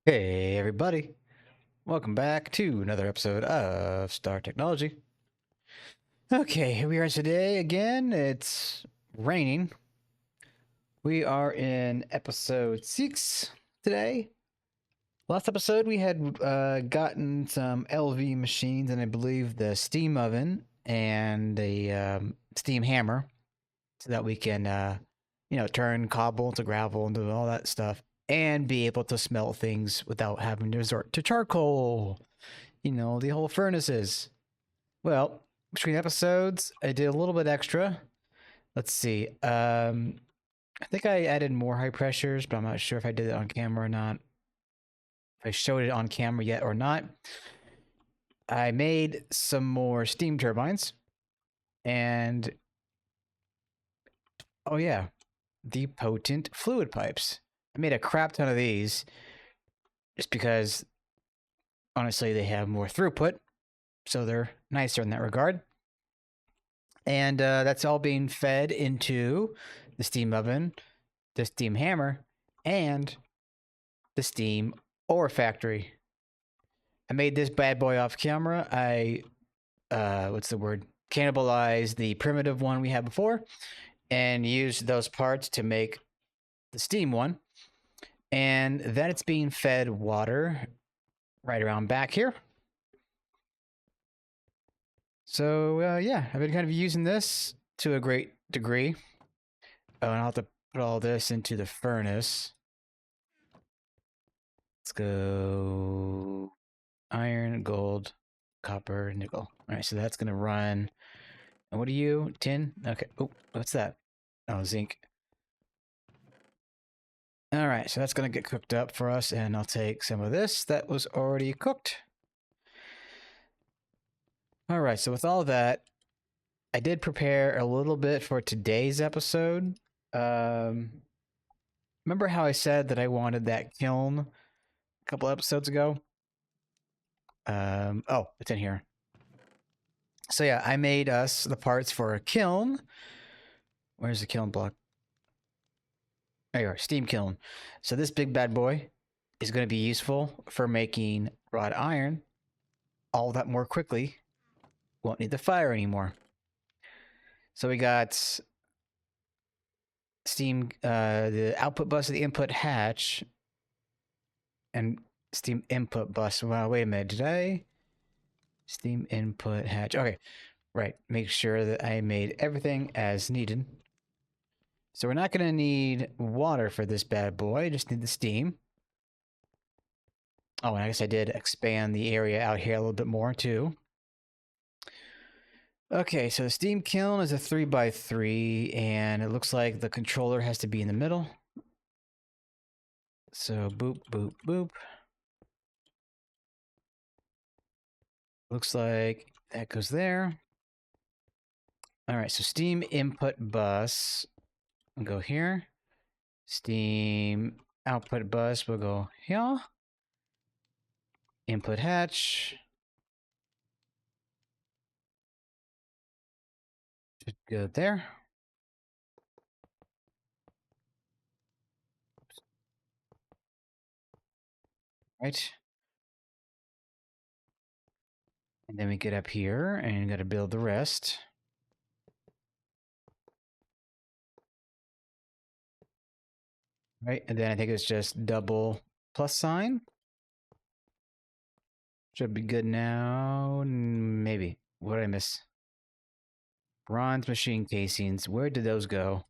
Hey everybody, welcome back to another episode of Star Technology. Okay, here we are today again. It's raining. We are in episode 6 today. Last episode we had gotten some LV machines and I believe the steam oven and the steam hammer so that we can turn cobble to gravel and do all that stuff and be able to smelt things without having to resort to charcoal. The whole furnaces. Well, between episodes, I did a little bit extra. Let's see. I think I added more high pressures, but I'm not sure if I did it on camera or not. If I showed it on camera yet or not. I made some more steam turbines. And, oh yeah, the potent fluid pipes. I made a crap ton of these just because, honestly, they have more throughput. So they're nicer in that regard. And that's all being fed into the steam oven, the steam hammer, and the steam ore factory. I made this bad boy off camera. I cannibalized the primitive one we had before and used those parts to make the steam one. And then it's being fed water right around back here. So yeah, I've been kind of using this to a great degree. Oh, and I'll have to put all this into the furnace. Let's go iron, gold, copper, nickel. All right, so that's going to run. And what are you? Tin? Okay. Oh, what's that? Oh, zinc. All right, so that's going to get cooked up for us, and I'll take some of this that was already cooked. All right, so with all that, I did prepare a little bit for today's episode. Remember how I said that I wanted that kiln a couple episodes ago? Oh, it's in here. So yeah, I made us the parts for a kiln. Where's the kiln block? There you are, steam kiln. So this big bad boy is going to be useful for making wrought iron all that more quickly. Won't need the fire anymore. So we got steam, the output bus of the input hatch, and steam input bus. Wow, wait a minute, did I? Steam input hatch. Okay, right. Make sure that I made everything as needed. So we're not going to need water for this bad boy. Just need the steam. Oh, and I guess I did expand the area out here a little bit more too. Okay, so the steam kiln is a 3x3, and it looks like the controller has to be in the middle. So boop, boop, boop. Looks like that goes there. All right, so steam input bus will go here. Steam output bus will go here. Input hatch. Should go there. Right. And then we get up here and got to build the rest. Right, and then I think it's just double plus sign. Should be good now. Maybe. What did I miss? Bronze machine casings. Where did those go?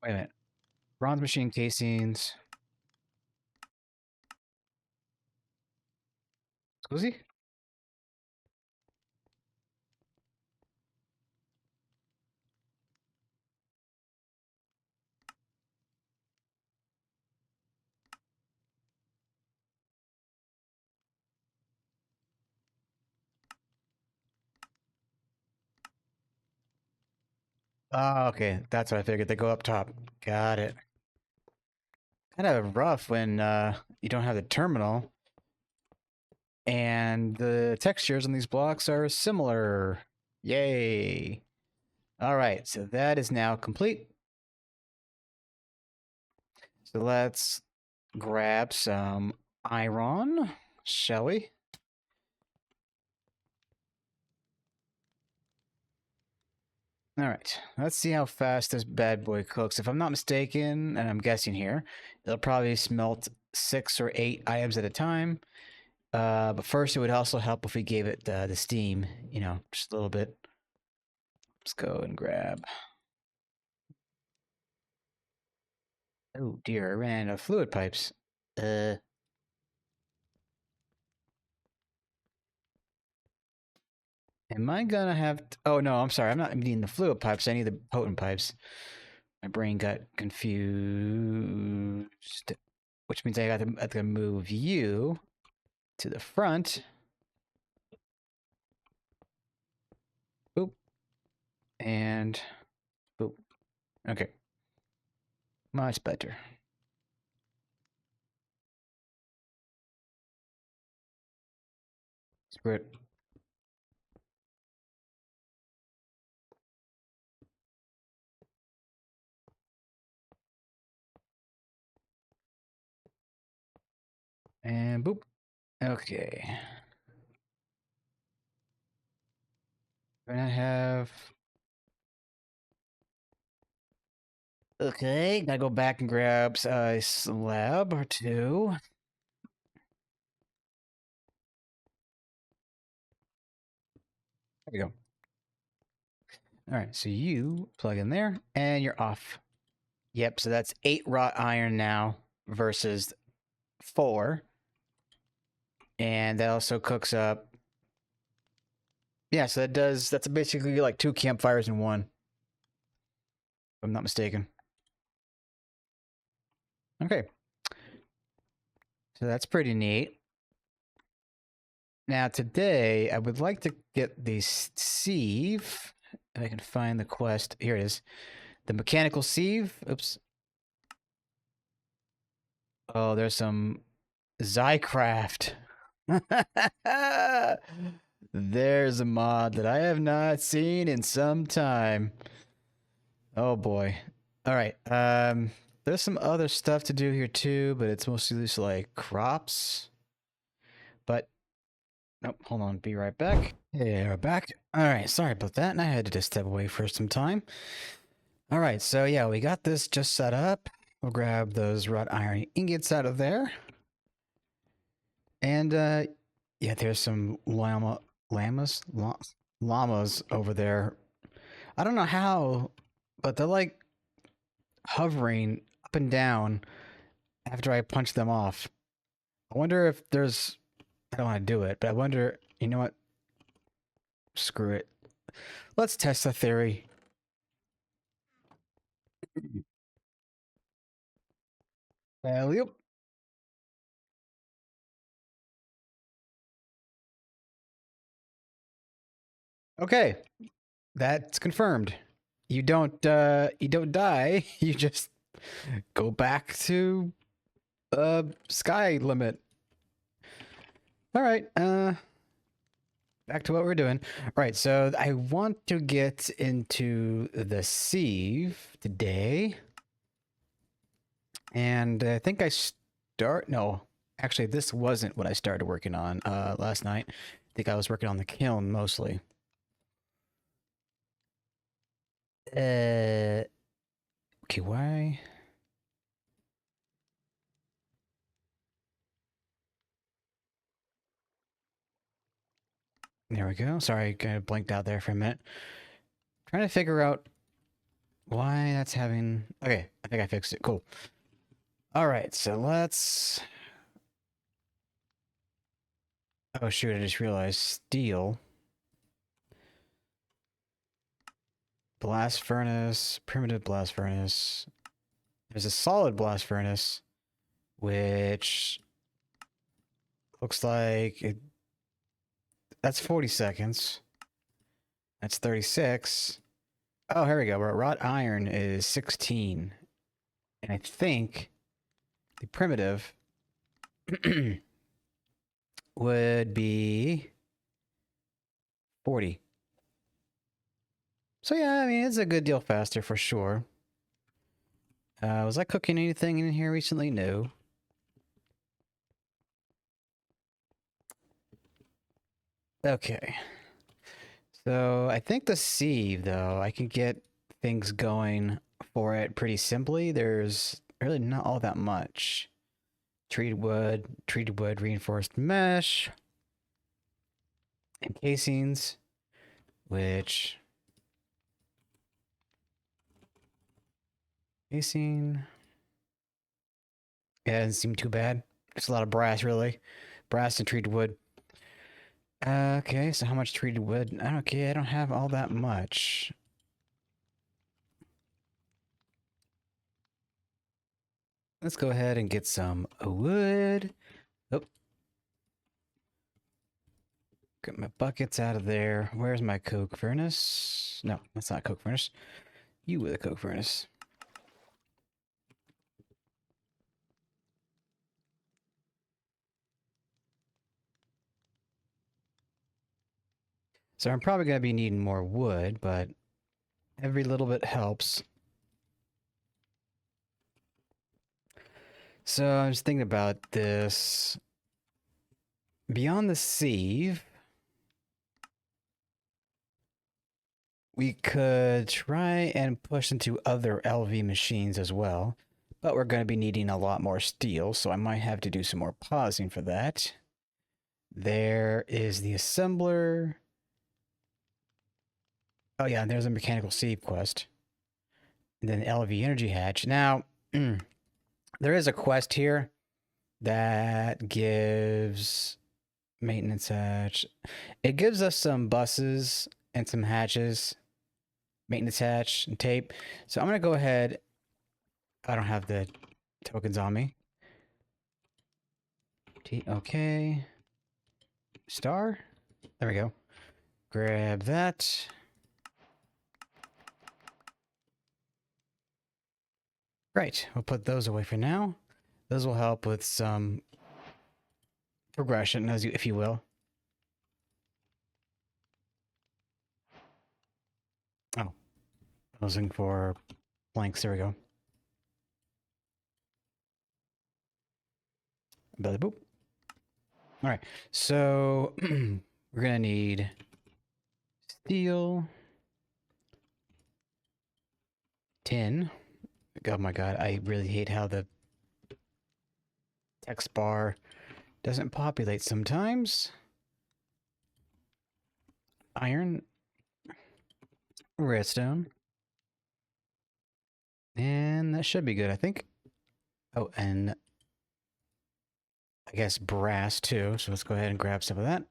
Wait a minute. Bronze machine casings. Scusi? Oh, okay. That's what I figured. They go up top. Got it. Kind of rough when you don't have the terminal. And the textures on these blocks are similar. Yay. All right, so that is now complete. So let's grab some iron, shall we? All right, let's see how fast this bad boy cooks. If I'm not mistaken, and I'm guessing here, it'll probably smelt 6 or 8 items at a time. But first, it would also help if we gave it the steam, you know, just a little bit. Let's go and grab. Oh dear, I ran out of fluid pipes. Uh, am I gonna have? Oh no, I'm sorry. I'm not needing the fluid pipes. I need the potent pipes. My brain got confused, which means I have to move you to the front. Boop and boop. Okay, much better. Screw it. And boop. Okay. Gonna have. Okay, gotta go back and grab a slab or two. There we go. All right, so you plug in there and you're off. Yep, so that's 8 wrought iron now versus 4. And that also cooks up. Yeah, so that's basically like 2 campfires in one. If I'm not mistaken. Okay. So that's pretty neat. Now today, I would like to get the sieve. If I can find the quest. Here it is. The mechanical sieve. Oops. Oh, there's some Zycraft. There's a mod that I have not seen in some time. Oh boy. All right. There's some other stuff to do here too, but it's mostly just like crops. But nope, hold on, be right back. Yeah, we're back. All right, sorry about that. And I had to just step away for some time. All right, so yeah, we got this just set up. We'll grab those wrought iron ingots out of there. And yeah, there's some llamas over there. I don't know how, but they're like hovering up and down after I punch them off. I wonder if there's. I don't want to do it, but I wonder. You know what? Screw it. Let's test the theory. Yep. Okay, that's confirmed. You don't die. You just go back to sky limit. All right. Back to what we're doing. All right, so I want to get into the sieve today. And I think no, actually this wasn't what I started working on last night. I think I was working on the kiln mostly. Okay, why? There we go. Sorry, kind of blinked out there for a minute. Trying to figure out why that's having. Okay, I think I fixed it. Cool. All right, so let's. Oh shoot! I just realized steel, blast furnace, primitive blast furnace. There's a solid blast furnace, which looks like it. That's 40 seconds. That's 36. Oh, here we go. Wrought iron is 16. And I think the primitive would be 40. So yeah, I mean, it's a good deal faster for sure. Was I cooking anything in here recently? No. Okay. So I think the sieve, though, I can get things going for it pretty simply. There's really not all that much. Treated wood, reinforced mesh, and casings, which casing. Yeah, it doesn't seem too bad. It's a lot of brass, really. Brass and treated wood. Okay, so how much treated wood? Okay, I don't have all that much. Let's go ahead and get some wood. Oh, get my buckets out of there. Where's my coke furnace? No, that's not a coke furnace. You with a coke furnace. So I'm probably going to be needing more wood, but every little bit helps. So I was thinking about this. Beyond the sieve, we could try and push into other LV machines as well, but we're going to be needing a lot more steel, so I might have to do some more pausing for that. There is the assembler. Oh yeah, and there's a mechanical sieve quest. And then LV energy hatch. Now, there is a quest here that gives maintenance hatch. It gives us some buses and some hatches, maintenance hatch and tape. So I'm going to go ahead. I don't have the tokens on me. Okay. Star. There we go. Grab that. Right. We'll put those away for now. Those will help with some progression, if you will. Oh, I was looking for planks. There we go. Belly boop. All right. So we're gonna need steel, tin. Oh my god, I really hate how the text bar doesn't populate sometimes. Iron, redstone, and that should be good, I think. Oh, and I guess brass too. So let's go ahead and grab some of that.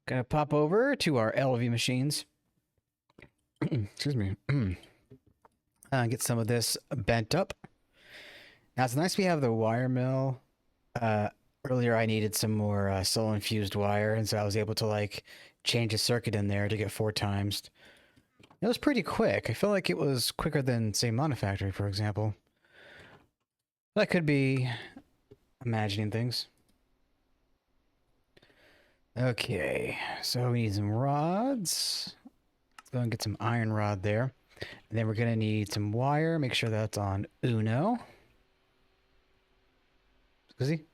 Gonna pop over to our LV machines. Excuse me. Get some of this bent up. Now it's nice we have the wire mill. Earlier I needed some more soul infused wire, and so I was able to like change a circuit in there to get 4 times. It was pretty quick. I feel like it was quicker than, say, Monofactory, for example. That could be imagining things. Okay, so we need some rods. Let's go and get some iron rod there. And then we're going to need some wire. Make sure that's on Uno. Scusi?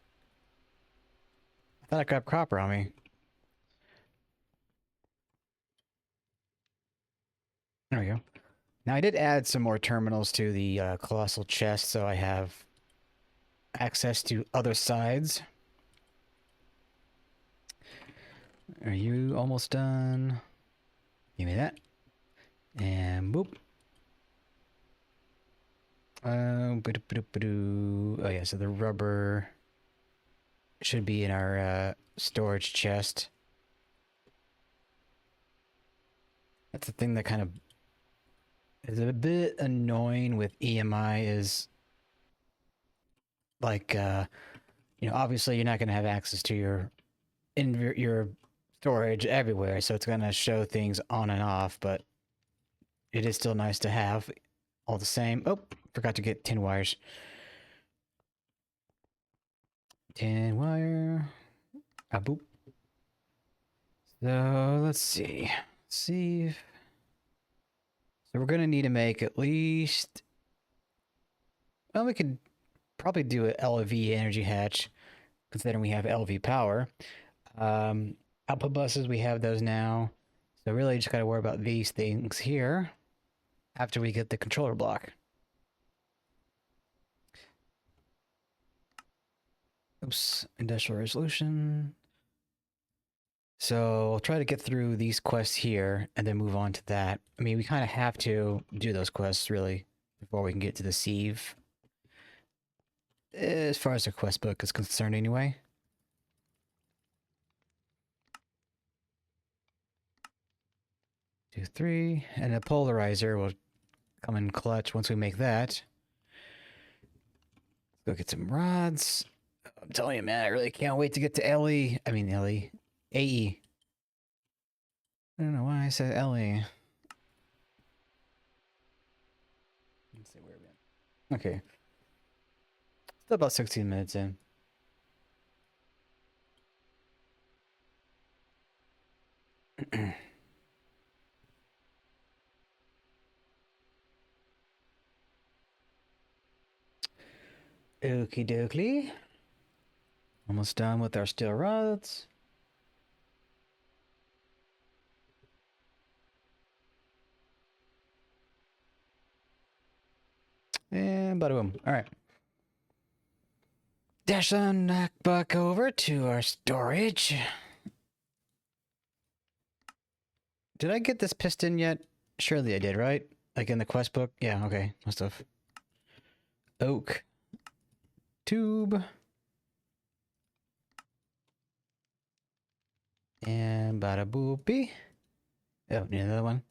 I thought I grabbed copper on me. There we go. Now I did add some more terminals to the colossal chest, so I have access to other sides. Are you almost done? Give me that. And boop. Oh yeah, so the rubber should be in our storage chest. That's the thing that kind of is a bit annoying with EMI is like obviously you're not going to have access to your storage everywhere, so it's going to show things on and off, but it is still nice to have all the same. Oh, forgot to get tin wires. Tin wire. Ah, boop. So let's see. So we're going to need to make at least... Well, we could probably do an LV energy hatch, considering we have LV power. Output buses, we have those now. So really just got to worry about these things here after we get the controller block. Oops, industrial resolution. So I'll try to get through these quests here and then move on to that. I mean, we kind of have to do those quests, really, before we can get to the Sieve. As far as the quest book is concerned, anyway. Two, three, and a polarizer will come in clutch once we make that. Let's go get some rods. I'm telling you, man, I really can't wait to get to LE. I mean, LE. AE. I don't know why I said LE. Let's see where we're at. Okay. Still about 16 minutes in. Okie dokie. Almost done with our steel rods. And bada boom. Alright. Dash on back over to our storage. Did I get this piston yet? Surely I did, right? Like in the quest book? Yeah, okay. Must have. Oak. Tube. And bada boopy. Oh, need another one.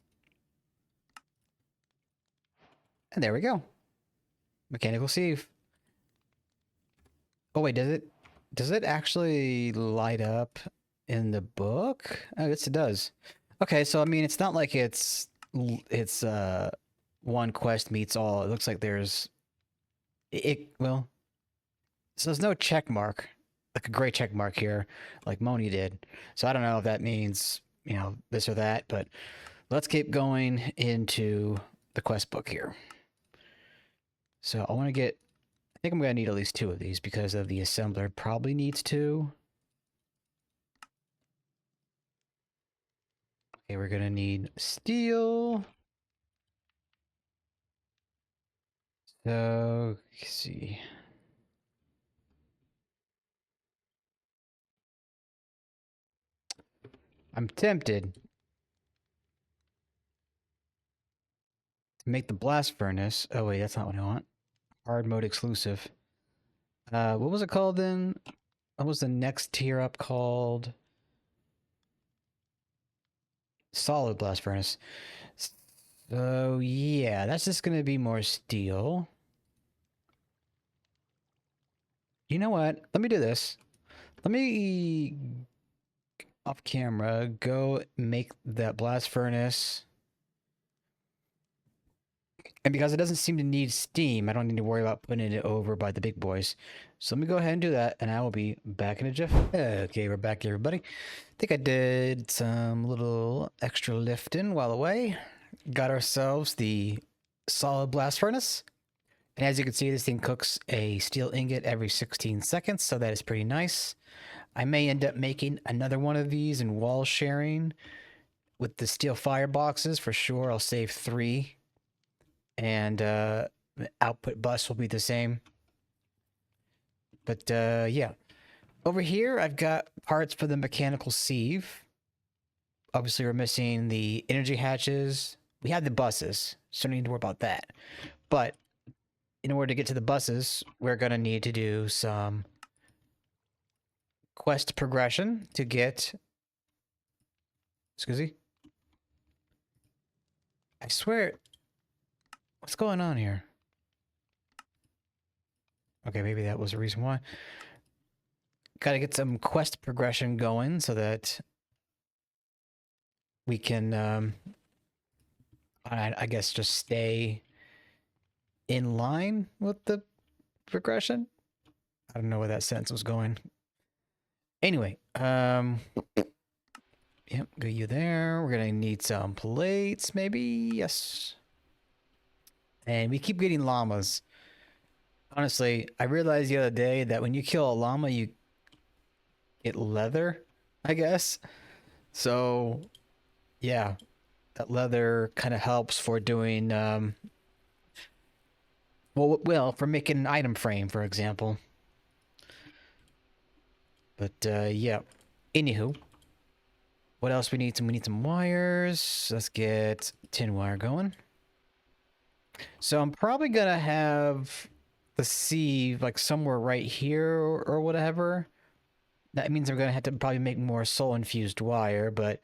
And there we go. Mechanical sieve. Oh wait, does it actually light up in the book? Oh, yes it does. Okay, so I mean it's not like it's one quest meets all. It looks like there's well, so there's no check mark, like a gray check mark here, like Moni did. So I don't know if that means, you know, this or that, but let's keep going into the quest book here. So I want to get, I think I'm going to need at least 2 of these because of the assembler probably needs 2. Okay, we're going to need steel. So, let's see. I'm tempted to make the blast furnace. Oh wait, that's not what I want. Hard mode exclusive. What was it called then? What was the next tier up called? Solid blast furnace. So yeah, that's just gonna be more steel. You know what? Let me do this. Let me off camera go make that blast furnace. And because it doesn't seem to need steam, I don't need to worry about putting it over by the big boys. So let me go ahead and do that, and I will be back in a jiff. Okay, we're back, everybody. I think I did some little extra lifting while away. Got ourselves the solid blast furnace. And as you can see, this thing cooks a steel ingot every 16 seconds, so that is pretty nice. I may end up making another one of these in wall sharing with the steel fireboxes for sure. I'll save 3. And the output bus will be the same. But yeah. Over here, I've got parts for the mechanical sieve. Obviously, we're missing the energy hatches. We have the buses, so don't need to worry about that. But in order to get to the buses, we're going to need to do some quest progression to get... Excuse me? I swear... What's going on here? Okay, maybe that was the reason why. Gotta get some quest progression going so that we can, I guess, just stay in line with the progression. I don't know where that sentence was going. Anyway, yep, got you there. We're gonna need some plates, maybe. Yes. And we keep getting llamas. Honestly, I realized the other day that when you kill a llama, you get leather, I guess. So, yeah, that leather kind of helps for doing, well, for making an item frame, for example. But, yeah. Anywho, what else we need? We need some wires. Let's get tin wire going. So I'm probably gonna have the sieve like somewhere right here or whatever. That means I'm gonna have to probably make more soul infused wire, but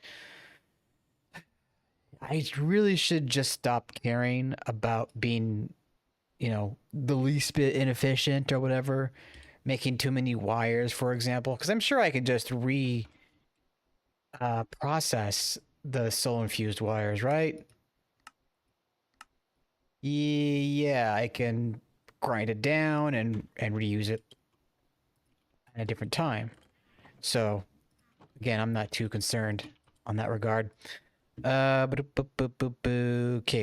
I really should just stop caring about being, the least bit inefficient or whatever, making too many wires, for example, because I'm sure I could just process the soul infused wires, right? Yeah, I can grind it down and reuse it at a different time. So again, I'm not too concerned on that regard. Okay,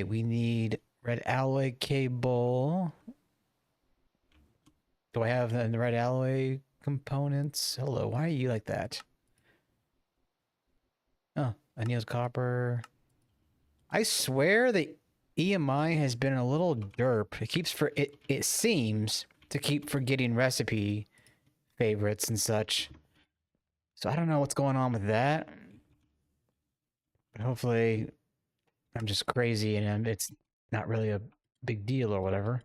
we need red alloy cable. Do I have the red alloy components? Hello, why are you like that? Oh, annealed copper. I swear the EMI has been a little derp. It seems to keep forgetting recipe favorites and such. So I don't know what's going on with that. But hopefully I'm just crazy and it's not really a big deal or whatever.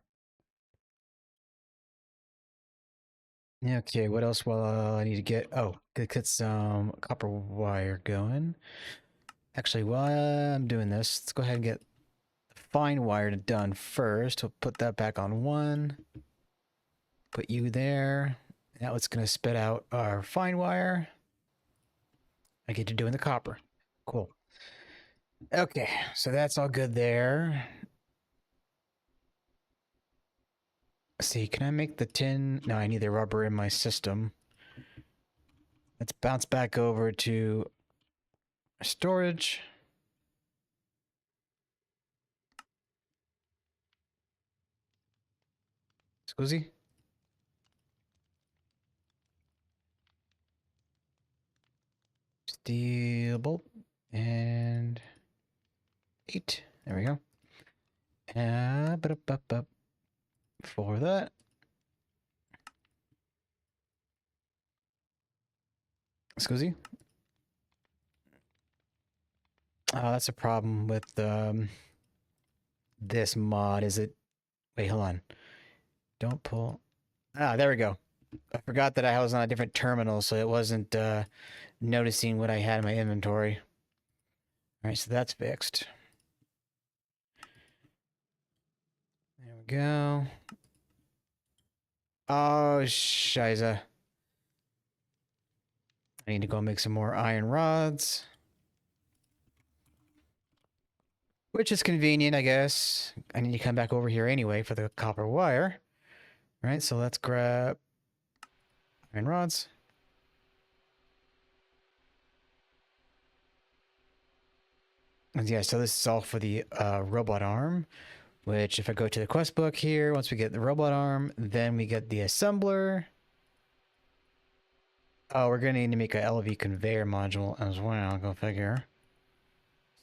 Yeah, okay, what else? Well, I need to get... Oh, get some copper wire going. Actually, while I'm doing this, let's go ahead and get the fine wire done first. We'll put that back on 1. Put you there. Now it's going to spit out our fine wire. I get to doing the copper. Cool. Okay, so that's all good there. Let's see, can I make the tin? No, I need the rubber in my system. Let's bounce back over to storage. Scusi? Steel bolt. And 8. There we go. For that. Scusi? Oh, that's a problem with this mod. Is it? Wait, hold on. Don't pull. Ah, there we go. I forgot that I was on a different terminal, so it wasn't noticing what I had in my inventory. All right, so that's fixed. There we go. Oh, shiza. I need to go make some more iron rods. Which is convenient, I guess. I need to come back over here anyway for the copper wire. All right, so let's grab iron rods. And yeah, so this is all for the robot arm, which if I go to the quest book here, once we get the robot arm, then we get the assembler. Oh, we're going to need to make a LV conveyor module as well, go figure.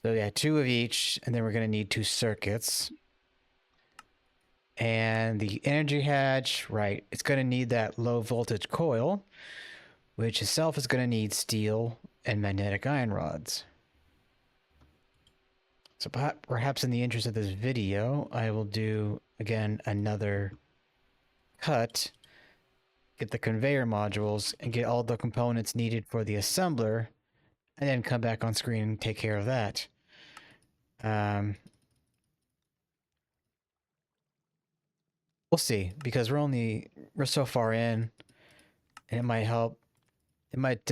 So yeah, 2 of each, and then we're going to need 2 circuits. And the energy hatch, right, it's going to need that low voltage coil, which itself is going to need steel and magnetic iron rods. So perhaps in the interest of this video, I will do, again, another cut, get the conveyor modules, and get all the components needed for the assembler, and then come back on screen and take care of that. We'll see, because we're so far in, and it might help. It might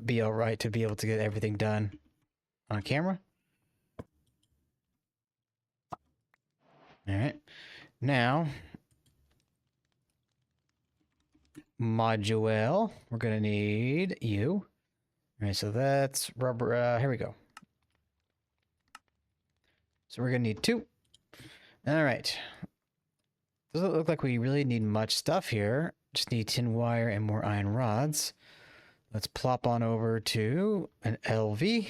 be alright to be able to get everything done on camera. Alright. Now, module. We're going to need you. Alright, so that's rubber. Here we go. So we're going to need 2. All right. Doesn't look like we really need much stuff here. Just need tin wire and more iron rods. Let's plop on over to an LV.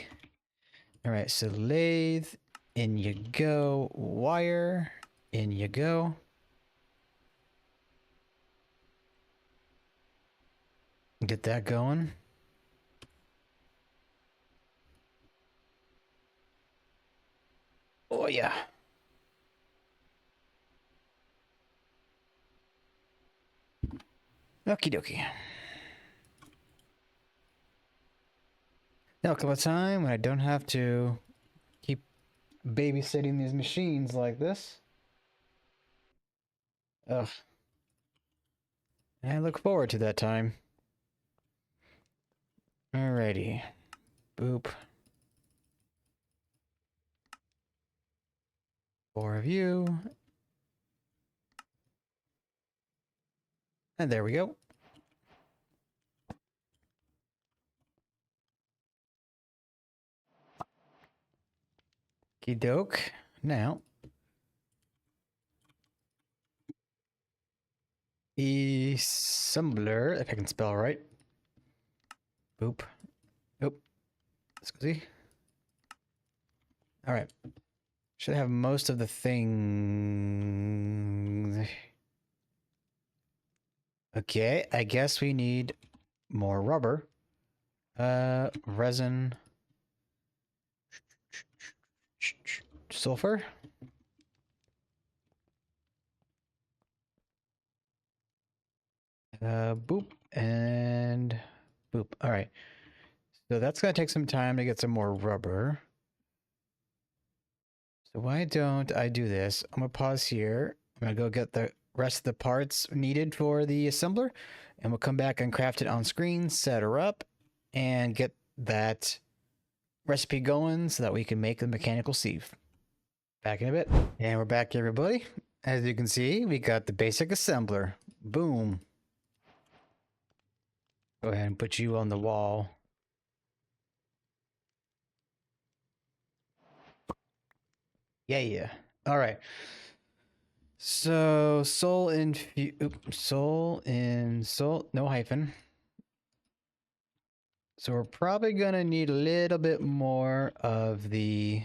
All right, so lathe, in you go. Wire, in you go. Get that going. Oh, yeah. Okie dokie. Now come a time when I don't have to keep babysitting these machines like this. Ugh. And I look forward to that time. Alrighty. Boop. 4 of you. And there we go. Okie doke. Now. Assembler, if I can spell right. Boop. Oop. Scusi. Alright. Should have most of the things. Okay, I guess we need more rubber. Resin. Sulfur. Boop and boop. All right. So that's going to take some time to get some more rubber. So why don't I do this? I'm going to pause here. I'm going to go get the rest of the parts needed for the assembler. And we'll come back and craft it on screen, set her up, and get that recipe going so that we can make the mechanical sieve. Back in a bit. And we're back, everybody. As you can see, we got the basic assembler. Boom. Go ahead and put you on the wall. Yeah. All right. So soul in no hyphen. So we're probably gonna need a little bit more of the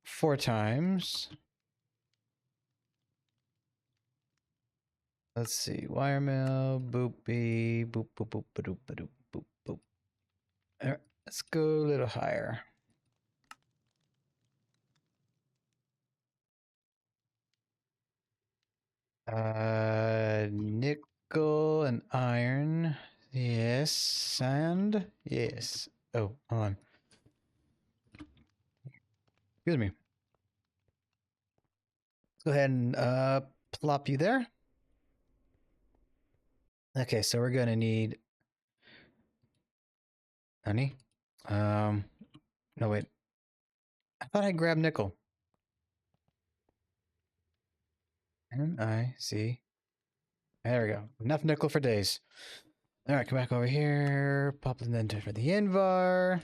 4 times. Let's see, wire mill, boopy, boop, boop, boop, boop, boop, boop, boop. All right, let's go a little higher. Nickel and iron. Yes. Sand. Yes. Oh, hold on. Excuse me. Let's go ahead and plop you there. Okay, so we're gonna need honey. No wait. I thought I grabbed nickel. N-I-C. There we go. Enough nickel for days. All right, come back over here. Pop it into for the Invar.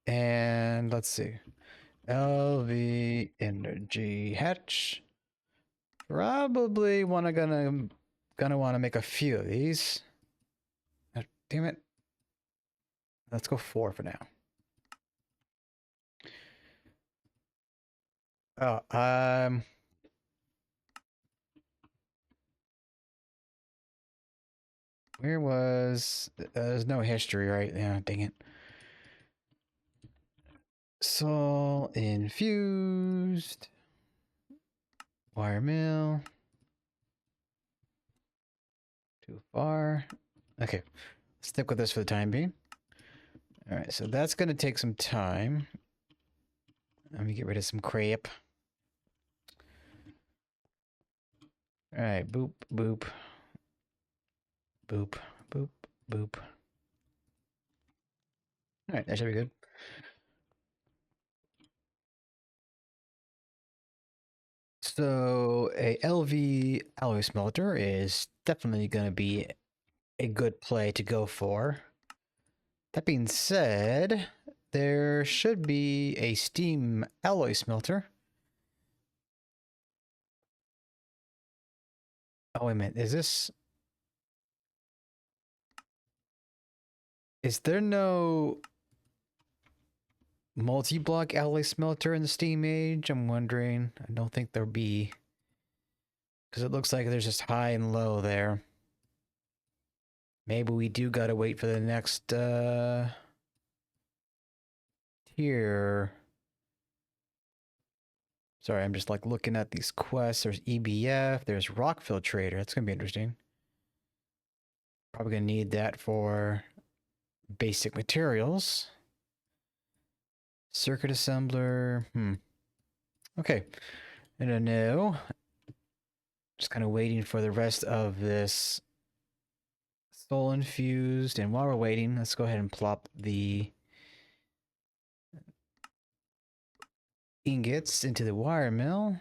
And let's see. LV energy hatch. Probably gonna want to make a few of these. Oh, damn it. Let's go 4 for now. Oh, where was... there's no history, right? Yeah, dang it. Soul infused. Wire mill. Too far. Okay, stick with this for the time being. All right, so that's going to take some time. Let me get rid of some crap. All right, boop, boop. Boop, boop, boop. All right, that should be good. So a LV alloy smelter is definitely going to be a good play to go for. That being said, there should be a steam alloy smelter. Oh, wait a minute. Is there no multi-block alloy smelter in the Steam Age? I'm wondering. I don't think there'll be. Because it looks like there's just high and low there. Maybe we do gotta wait for the next tier. Sorry, I'm just like looking at these quests. There's EBF, there's Rock Filtrator. That's gonna be interesting. Probably gonna need that for basic materials. Circuit assembler. Okay. I don't know. Just kind of waiting for the rest of this soul infused. And while we're waiting, let's go ahead and plop the ingots into the wire mill.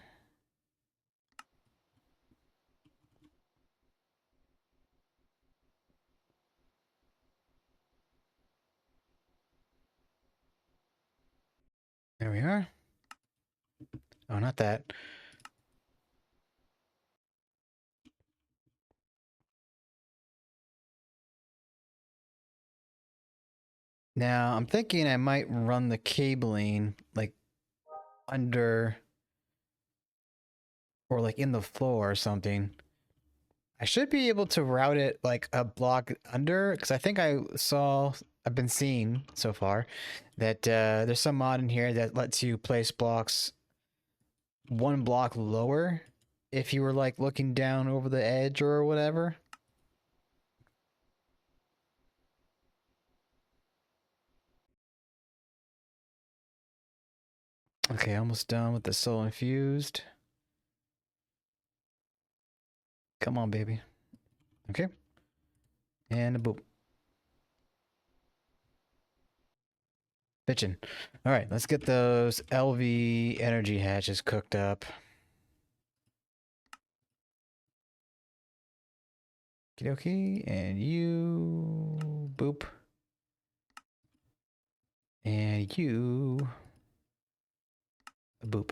There we are. Oh, not that. Now, I'm thinking I might run the cabling like under or like in the floor or something. I should be able to route it like a block under because I think I've been seeing so far that there's some mod in here that lets you place blocks one block lower if you were like looking down over the edge or whatever. Okay, almost done with the soul infused. Come on, baby. Okay. And a boop. Bitchin'. All right, let's get those LV energy hatches cooked up. Okie, and you boop. And you boop.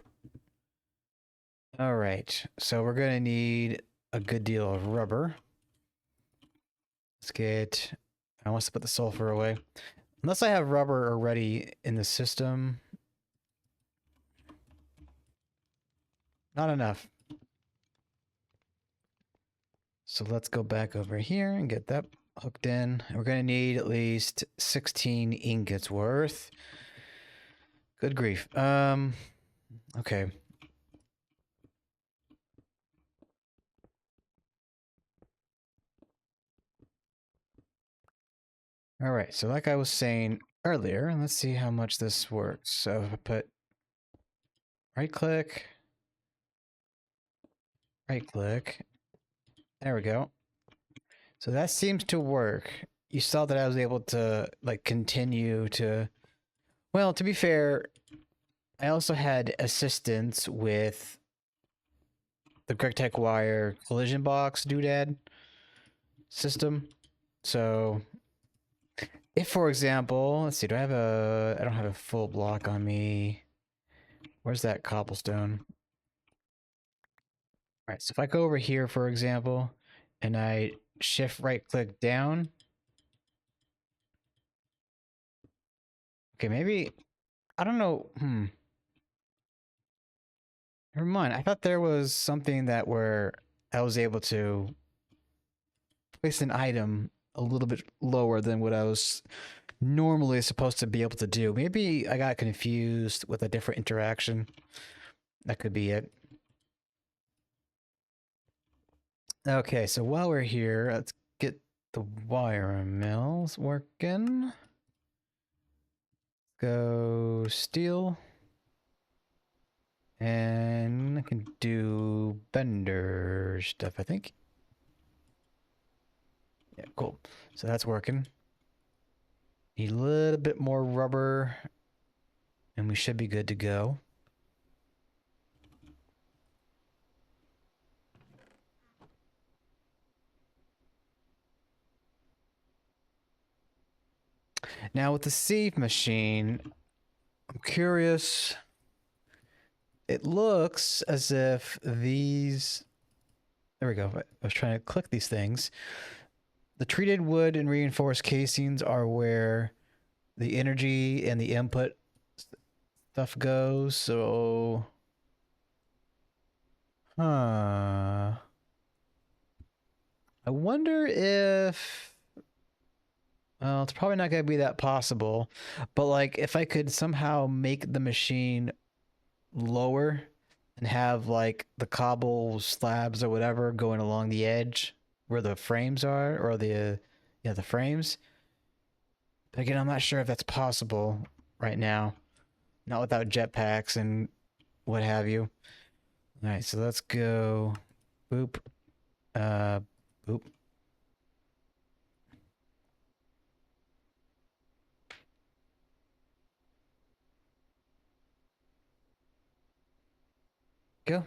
All right, so we're gonna need a good deal of rubber. Let's get. I want to put the sulfur away. Unless I have rubber already in the system. Not enough. So let's go back over here and get that hooked in. We're going to need at least 16 ingots worth. Good grief. Okay. All right. So like I was saying earlier, let's see how much this works. So if I put right click, there we go. So that seems to work. You saw that I was able to like continue to, well, to be fair, I also had assistance with the GregTech wire collision box doodad system. So if, for example, let's see, I don't have a full block on me. Where's that cobblestone? All right, so if I go over here, for example, and I shift right click down. Okay, maybe, I don't know. Never mind. I thought there was something that where I was able to place an item a little bit lower than what I was normally supposed to be able to do. Maybe I got confused with a different interaction. That could be it. Okay, so while we're here, let's get the wire mills working. Go steel. And I can do bender stuff, I think. Yeah, cool. So that's working. Need a little bit more rubber, and we should be good to go. Now with the sieve machine, I'm curious. It looks as if these... There we go. I was trying to click these things. The treated wood and reinforced casings are where the energy and the input stuff goes. So... Huh. I wonder if... Well, it's probably not going to be that possible. But, like, if I could somehow make the machine lower and have, like, the cobble slabs or whatever going along the edge where the frames are, or the, yeah, the frames. But again, I'm not sure if that's possible right now. Not without jetpacks and what have you. All right, so let's go. Boop. Boop. Go.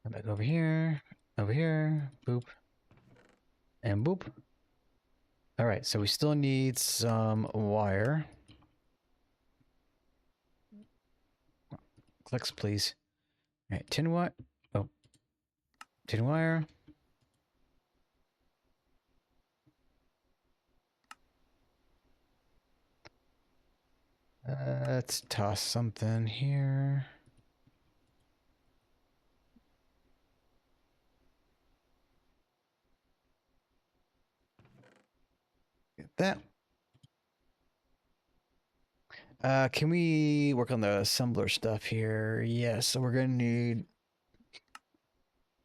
Come back over here. Over here. Boop. And boop. All right, so we still need some wire. Clicks, please. All right, tin wire. Oh, tin wire. Let's toss something here. Get that. Can we work on the assembler stuff here? Yes, so we're gonna need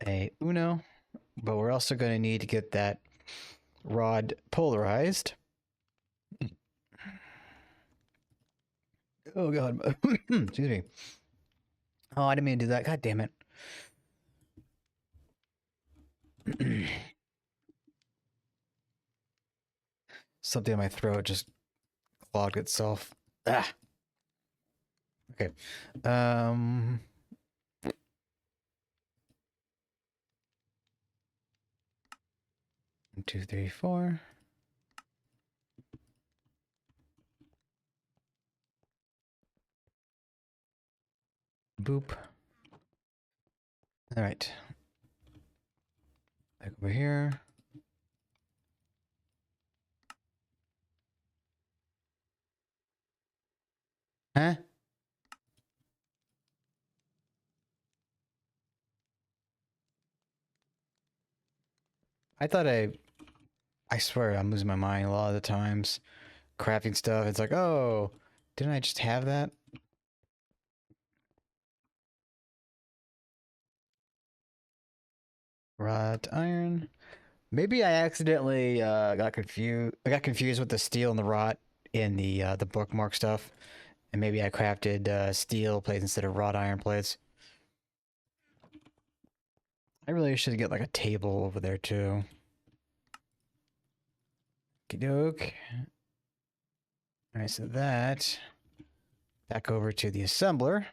a Uno, but we're also gonna need to get that rod polarized. Oh god. Excuse me. Oh, I didn't mean to do that. God damn it. Something in my throat just clogged itself. Ah. Okay. 1, 2, 3, 4. Boop. All right. Back over here. Huh? I thought I swear I'm losing my mind a lot of the times. Crafting stuff, it's like, oh, didn't I just have that? Wrought iron. Maybe I accidentally got confused. I got confused with the steel and the wrought in the bookmark stuff, and maybe I crafted steel plates instead of wrought iron plates. I really should get like a table over there too. Okey-doke. All right, so that back over to the assembler,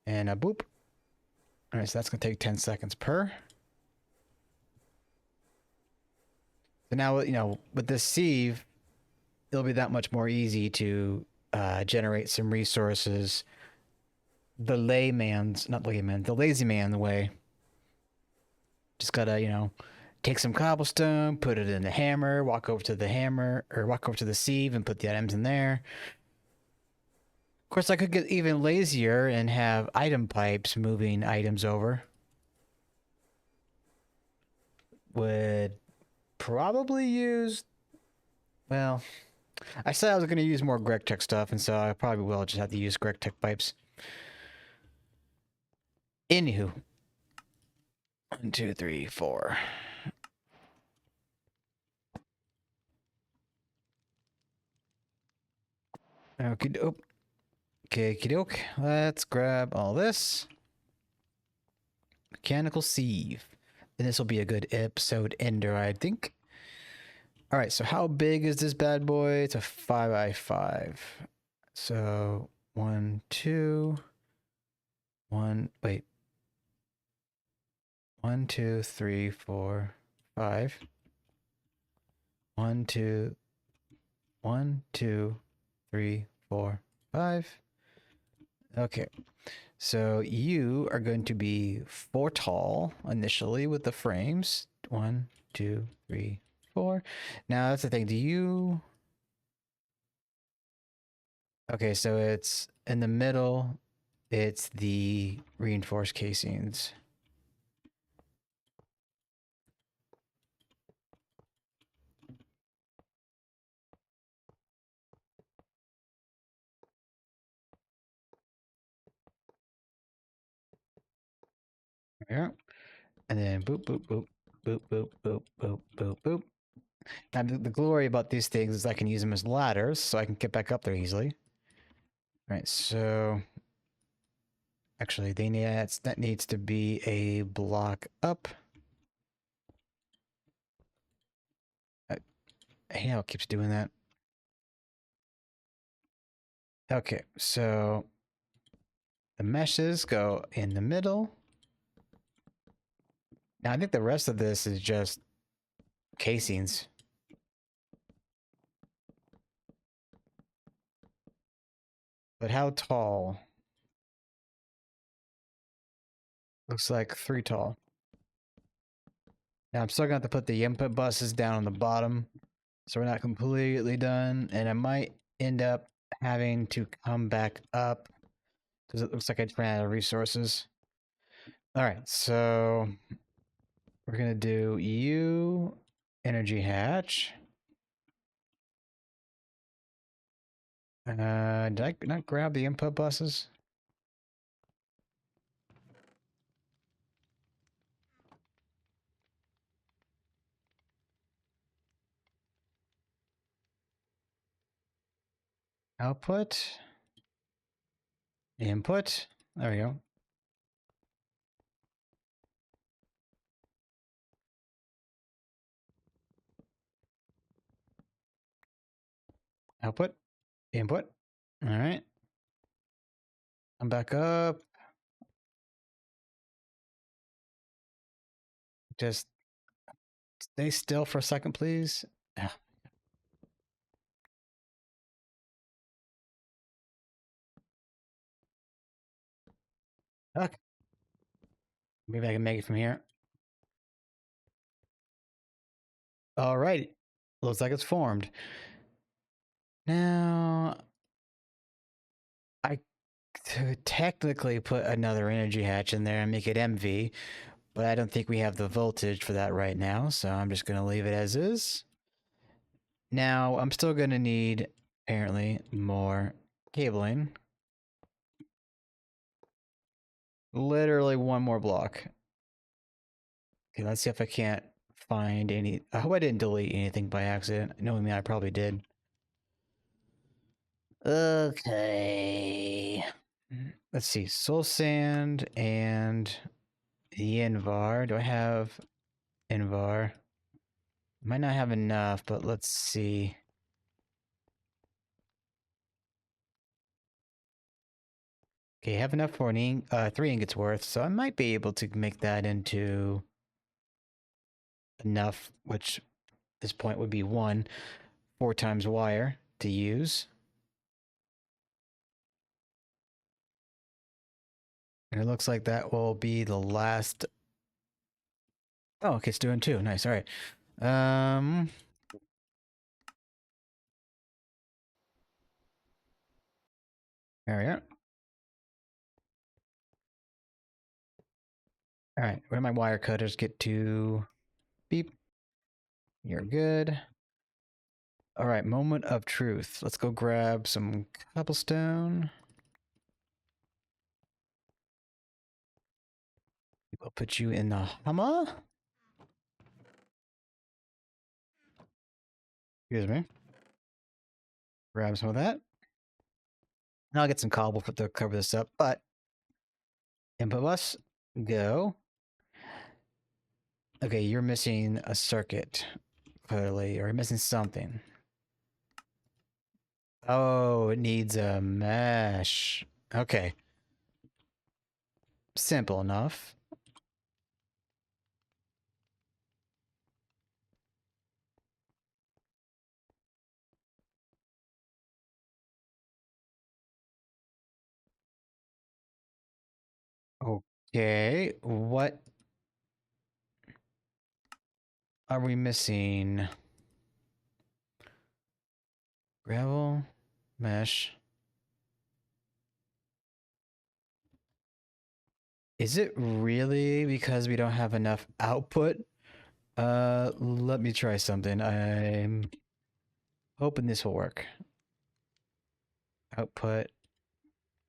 and a boop. All right, so that's gonna take 10 seconds per. So now, you know, with this sieve, it'll be that much more easy to generate some resources the the lazy man way. Just gotta, you know, take some cobblestone, put it in the hammer, walk over to the sieve and put the items in there. Of course, I could get even lazier and have item pipes moving items over. Would probably use, well, I said I was going to use more GregTech stuff, and so I probably will just have to use GregTech pipes. Anywho. 1, 2, 3, 4. Okie doke. Okie doke. Let's grab all this. Mechanical sieve. And this will be a good episode ender, I think. All right, so how big is this bad boy? It's a 5x5. So 1, 2, 1. Wait. 1, 2, 3, 4, 5. 1, 2, 1, 2, 3, 4, 5. Okay. So you are going to be 4 tall initially with the frames. 1, 2, 3, 4. Now that's the thing. Do you... Okay, so it's in the middle. It's the reinforced casings. Yeah. And then boop, boop, boop, boop, boop, boop, boop, boop, boop. Now, the glory about these things is I can use them as ladders, so I can get back up there easily. All right, so actually, that needs to be a block up. I hate how it keeps doing that. Okay, so the meshes go in the middle. Now, I think the rest of this is just casings. But how tall? Looks like 3 tall. Now, I'm still going to have to put the input buses down on the bottom, so we're not completely done. And I might end up having to come back up because it looks like I ran out of resources. All right, so we're going to do U energy hatch. Did I not grab the input buses? Output. Input. There we go. Output. Input. All right. I'm back up. Just stay still for a second, please. Ah. Okay. Maybe I can make it from here. All right. Looks like it's formed. Now, I could technically put another energy hatch in there and make it MV, but I don't think we have the voltage for that right now, so I'm just going to leave it as is. Now, I'm still going to need, apparently, more cabling. Literally one more block. Okay, let's see if I can't find any... I hope I didn't delete anything by accident. Knowing me, I probably did. Okay. Let's see. Soul Sand and the Invar. Do I have Invar? Might not have enough, but let's see. Okay, I have enough for 3 ingots worth, so I might be able to make that into enough, which at this point would be 4 times wire to use. And it looks like that will be the last. Oh, okay, it's doing 2. Nice. All right. There we go. All right, where do my wire cutters get to? Beep. You're good. All right, moment of truth. Let's go grab some cobblestone. We'll put you in the Hummer. Excuse me. Grab some of that. And I'll get some cobble to cover this up, but input bus, go. Okay, you're missing a circuit, clearly, or you're missing something. Oh, it needs a mesh. Okay. Simple enough. Okay, what are we missing? Gravel, mesh. Is it really because we don't have enough output? Let me try something. I'm hoping this will work. Output,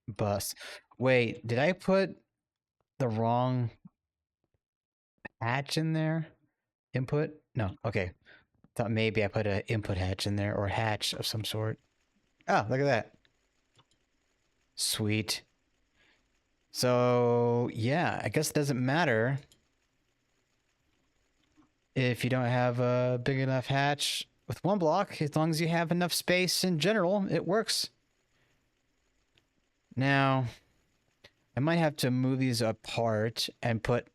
bus. Wait, did I put the wrong hatch in there? Input? No, okay. Thought maybe I put an input hatch in there or a hatch of some sort. Oh, look at that. Sweet. So, yeah, I guess it doesn't matter if you don't have a big enough hatch with one block. As long as you have enough space in general, it works. Now, I might have to move these apart and put...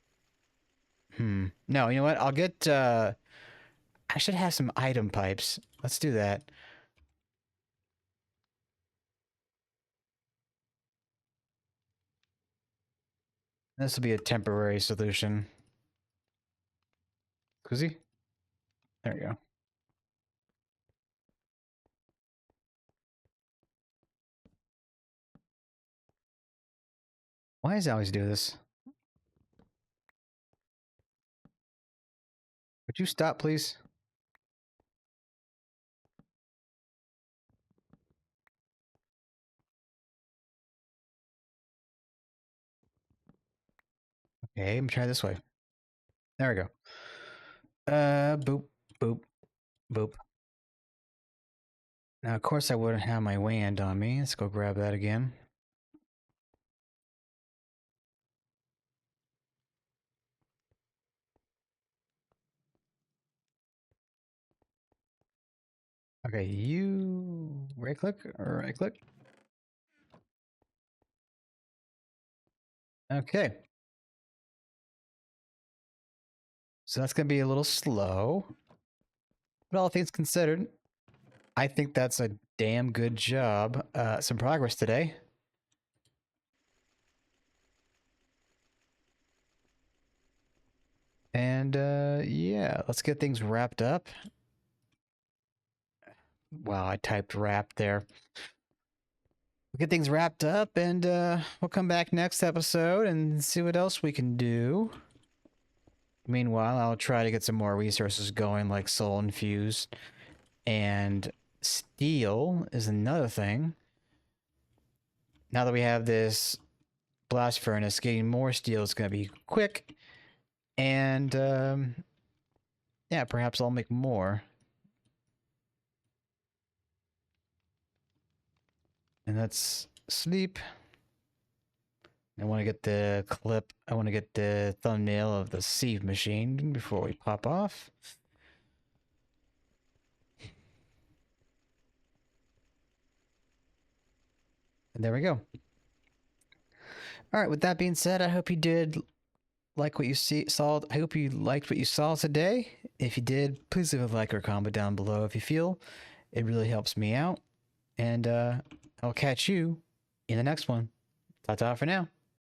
No, you know what? I'll get... I should have some item pipes. Let's do that. This will be a temporary solution. Koozie? There we go. Why does it always do this? Would you stop, please? Okay, let me try this way. There we go. Boop, boop, boop. Now, of course, I wouldn't have my wand on me. Let's go grab that again. Okay, you right click or right click. Okay. So that's going to be a little slow. But all things considered, I think that's a damn good job. Some progress today. And yeah, let's get things wrapped up. Wow, I typed wrap there. We'll get things wrapped up and we'll come back next episode and see what else we can do. Meanwhile, I'll try to get some more resources going like soul infused. And steel is another thing. Now that we have this blast furnace, getting more steel is going to be quick. And yeah, perhaps I'll make more. And let's sleep. I want to get the clip. I want to get the thumbnail of the Sieve machine before we pop off. And there we go. All right, with that being said, I hope you did like what you saw. I hope you liked what you saw today. If you did, please leave a like or comment down below if you feel. It really helps me out. And I'll catch you in the next one. Ta-ta for now.